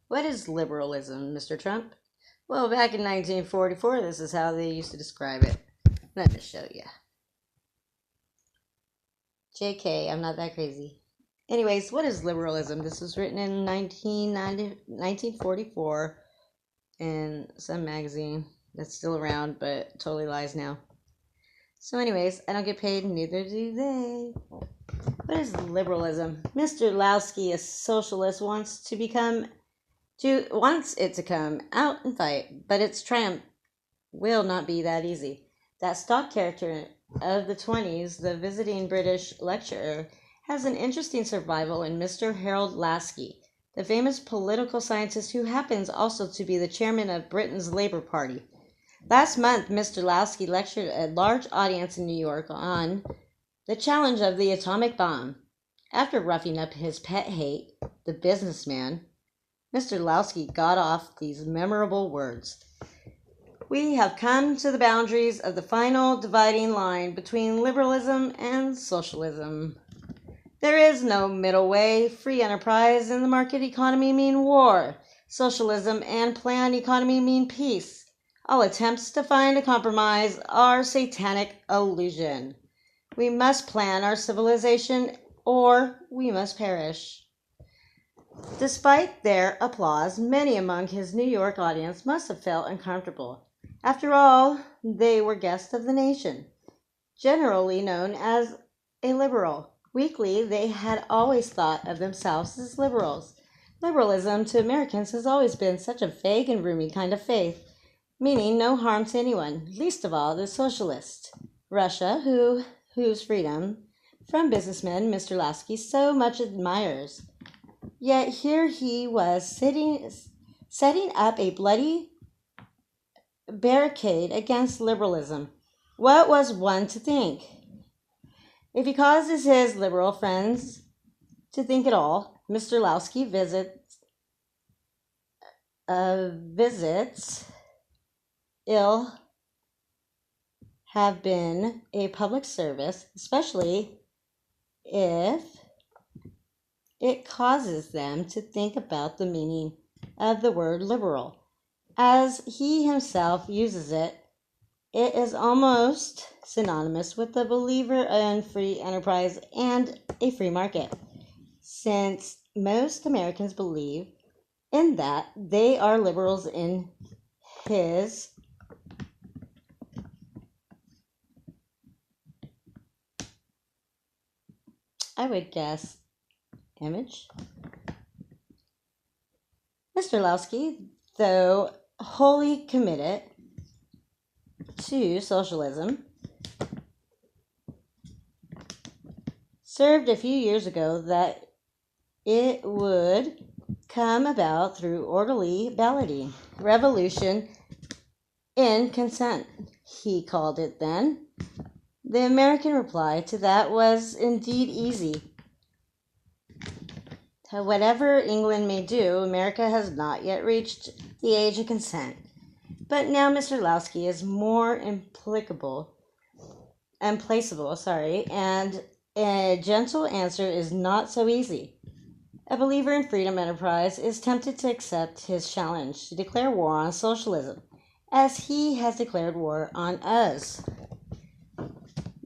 What is liberalism, Mr. Trump? Well, back in 1944, this is how they used to describe it. Let me show you. JK, I'm not that crazy. Anyways, what is liberalism? This was written in 1944 in some magazine that's still around, but totally lies now. So anyways, I don't get paid, neither do they. What is liberalism? Mr. Lowski, a socialist, wants it to come out and fight, but its triumph will not be that easy. That stock character of the 20s, the visiting British lecturer, has an interesting survival in Mr. Harold Laski, the famous political scientist who happens also to be the chairman of Britain's Labour Party. Last month, Mr. Laski lectured a large audience in New York on the challenge of the atomic bomb. After roughing up his pet hate, the businessman, Mr. Lowski got off these memorable words. We have come to the boundaries of the final dividing line between liberalism and socialism. There is no middle way. Free enterprise and the market economy mean war. Socialism and planned economy mean peace. All attempts to find a compromise are satanic illusion. We must plan our civilization or we must perish. Despite their applause, many among his New York audience must have felt uncomfortable. After all, they were guests of the nation, generally known as a liberal. Weakly, they had always thought of themselves as liberals. Liberalism to Americans has always been such a vague and roomy kind of faith, meaning no harm to anyone, least of all the socialist. Russia, whose freedom from businessmen Mr. Lasky so much admires. Yet here he was setting up a bloody barricade against liberalism. What was one to think? If he causes his liberal friends to think at all, Mr. Lowski visits ill have been a public service, especially if it causes them to think about the meaning of the word liberal. As he himself uses it, it is almost synonymous with the believer in free enterprise and a free market. Since most Americans believe in that, they are liberals in his I would guess image. Mr. Lowski, though wholly committed to socialism, served a few years ago that it would come about through orderly balloting, revolution in consent, he called it then. The American reply to that was indeed easy. Whatever England may do, America has not yet reached the age of consent. But now Mr. Lowski is more implaceable, and a gentle answer is not so easy. A believer in freedom enterprise is tempted to accept his challenge to declare war on socialism, as he has declared war on us.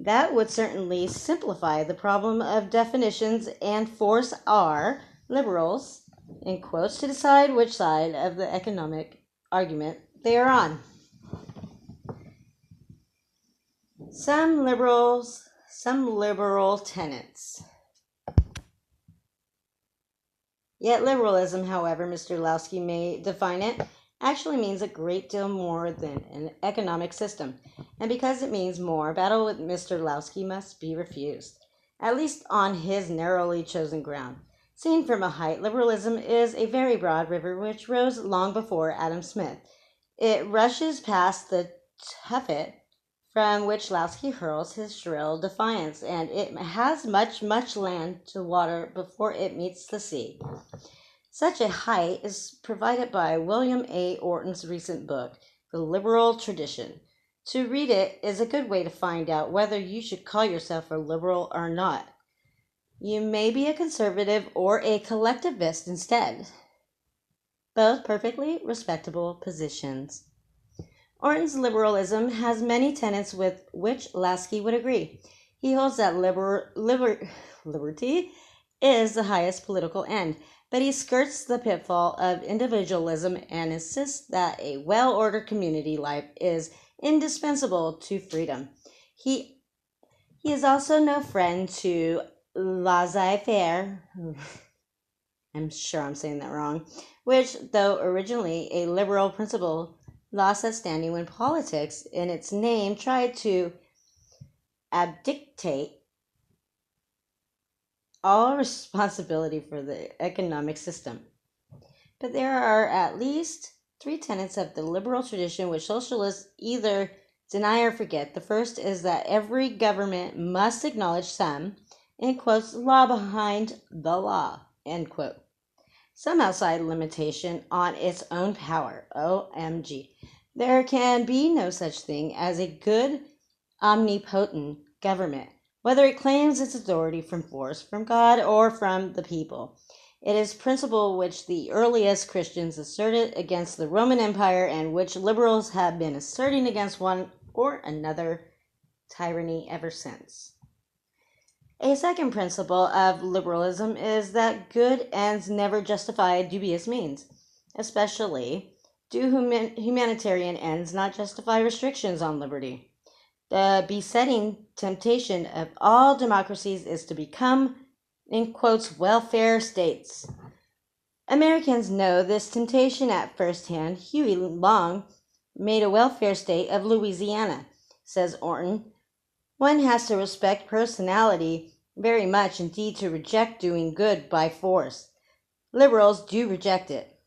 That would certainly simplify the problem of definitions and force our liberals, in quotes, to decide which side of the economic argument they are on. Some liberal tenets. Yet liberalism, however Mr. Lowski may define it, actually means a great deal more than an economic system. And because it means more, battle with Mr. Lowski must be refused, at least on his narrowly chosen ground. Seen from a height, liberalism is a very broad river which rose long before Adam Smith. It rushes past the tuffet from which Lowski hurls his shrill defiance, and it has much, much land to water before it meets the sea. Such a height is provided by William A. Orton's recent book, The Liberal Tradition. To read it is a good way to find out whether you should call yourself a liberal or not. You may be a conservative or a collectivist instead. both perfectly respectable positions. Orton's liberalism has many tenets with which Lasky would agree. He holds that liberty is the highest political end, but he skirts the pitfall of individualism and insists that a well-ordered community life is indispensable to freedom. He is also no friend to laissez-faire, I'm sure I'm saying that wrong, which, though originally a liberal principle, lost its standing when politics, in its name, tried to abdicate all responsibility for the economic system. But there are at least three tenets of the liberal tradition which socialists either deny or forget. The first is that every government must acknowledge some, in quotes, law behind the law, end quote. Some outside limitation on its own power, OMG. There can be no such thing as a good, omnipotent government, whether it claims its authority from force, from God, or from the people. It is principle which the earliest Christians asserted against the Roman Empire and which liberals have been asserting against one or another tyranny ever since. A second principle of liberalism is that good ends never justify dubious means, especially do humanitarian ends not justify restrictions on liberty. The besetting temptation of all democracies is to become, in quotes, welfare states. Americans know this temptation at first hand. Huey Long made a welfare state of Louisiana, says Orton. One has to respect personality very much indeed to reject doing good by force. Liberals do reject it.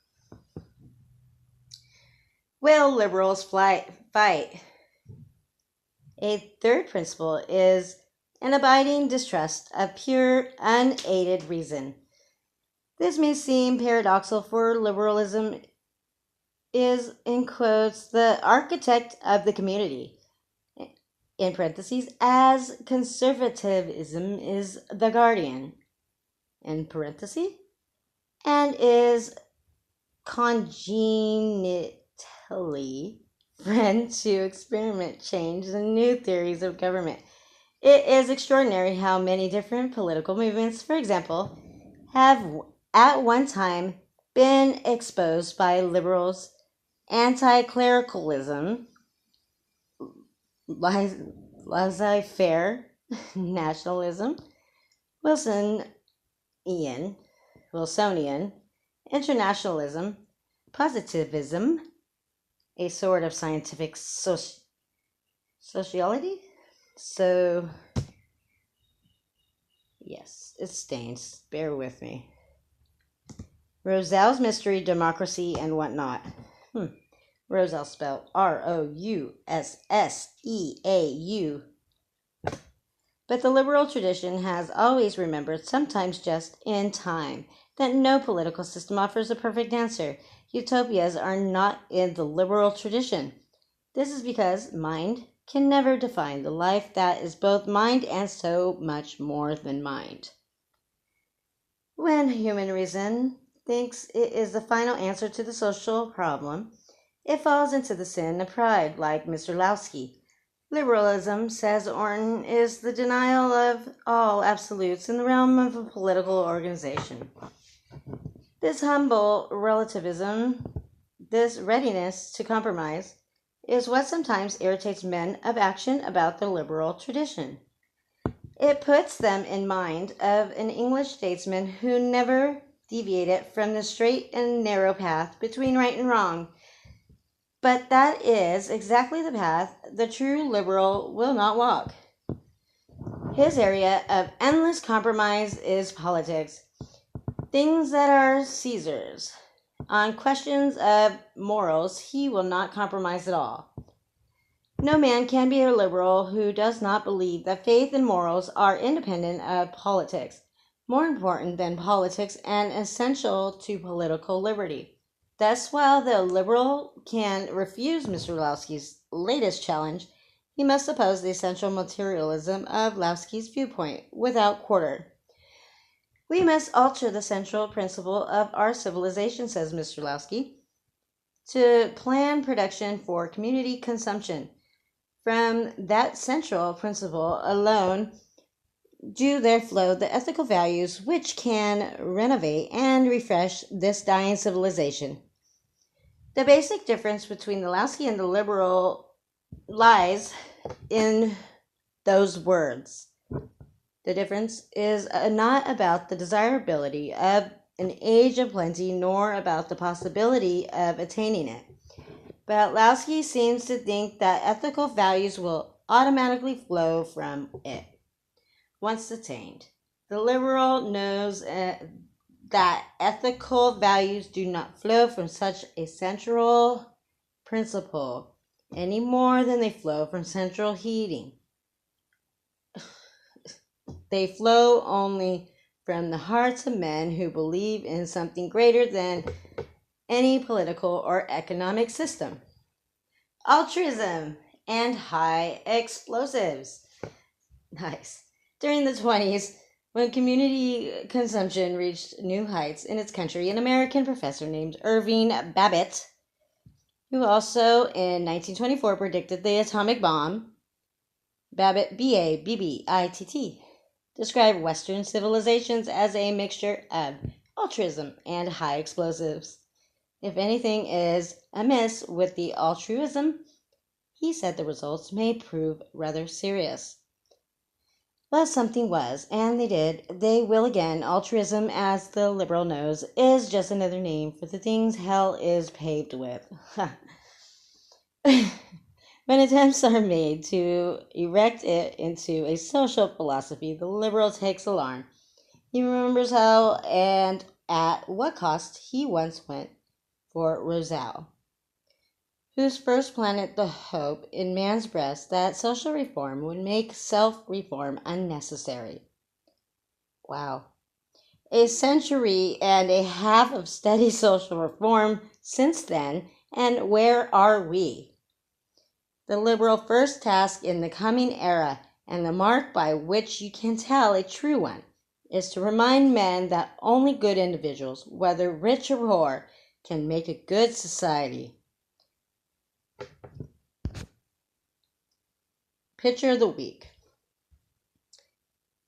Will liberals fight? A third principle is an abiding distrust of pure, unaided reason. This may seem paradoxical, for liberalism is, in quotes, the architect of the community, in parentheses, as conservatism is the guardian, in parentheses, and is congenitally friend to experiment change and new theories of government. It is extraordinary how many different political movements, for example, have at one time been exposed by liberals, anti-clericalism, laissez-faire nationalism, Wilsonian, internationalism, positivism, a sort of scientific sociology. So, yes, it stains. Bear with me. Rousseau's mystery, democracy, and whatnot. Rousseau spelled Roussesseau. But the liberal tradition has always remembered, sometimes just in time, that no political system offers a perfect answer. Utopias are not in the liberal tradition. This is because mind can never define the life that is both mind and so much more than mind. When human reason thinks it is the final answer to the social problem, it falls into the sin of pride, like Mr. Lasky. Liberalism, says Orton, is the denial of all absolutes in the realm of a political organization. This humble relativism, this readiness to compromise, is what sometimes irritates men of action about the liberal tradition. It puts them in mind of an English statesman who never deviated from the straight and narrow path between right and wrong. But that is exactly the path the true liberal will not walk. His area of endless compromise is politics, things that are Caesar's. On questions of morals, he will not compromise at all. No man can be a liberal who does not believe that faith and morals are independent of politics, more important than politics, and essential to political liberty. Thus, while the liberal can refuse Mr. Lasky's latest challenge, he must oppose the essential materialism of Lasky's viewpoint without quarter. We must alter the central principle of our civilization, says Mr. Lowski, to plan production for community consumption. From that central principle alone do there flow the ethical values which can renovate and refresh this dying civilization. The basic difference between the Lowski and the liberal lies in those words. The difference is not about the desirability of an age of plenty, nor about the possibility of attaining it. But Lowski seems to think that ethical values will automatically flow from it once attained. The liberal knows that ethical values do not flow from such a central principle any more than they flow from central heating. They flow only from the hearts of men who believe in something greater than any political or economic system. Altruism and high explosives. Nice. During the 20s, when community consumption reached new heights in its country, an American professor named Irving Babbitt, who also in 1924 predicted the atomic bomb, Babbitt, Babbitt, described Western civilizations as a mixture of altruism and high explosives. If anything is amiss with the altruism, he said the results may prove rather serious. But something was, and they will again. Altruism, as the liberal knows, is just another name for the things hell is paved with. When attempts are made to erect it into a social philosophy, the liberal takes alarm. He remembers how and at what cost he once went for Rousseau, whose first planted the hope in man's breast that social reform would make self-reform unnecessary. Wow. A century and a half of steady social reform since then, and where are we? The liberal first task in the coming era, and the mark by which you can tell a true one, is to remind men that only good individuals, whether rich or poor, can make a good society. Picture of the week.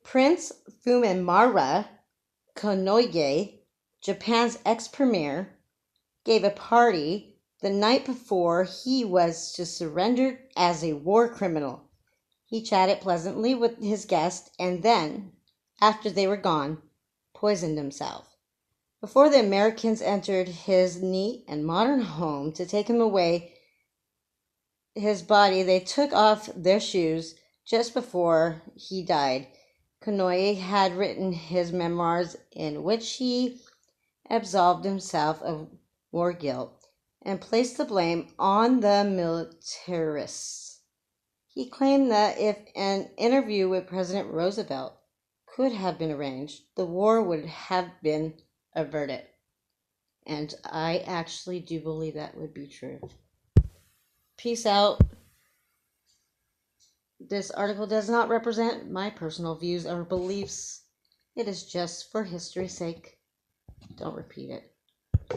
Prince Fumimaro Konoye, Japan's ex-premier, gave a party the night before he was to surrender as a war criminal. He chatted pleasantly with his guests and then, after they were gone, poisoned himself. Before the Americans entered his neat and modern home to take him away, his body, they took off their shoes just before he died. Konoye had written his memoirs in which he absolved himself of war guilt and placed the blame on the militarists. He claimed that if an interview with President Roosevelt could have been arranged, the war would have been averted. And I actually do believe that would be true. Peace out. This article does not represent my personal views or beliefs. It is just for history's sake. Don't repeat it.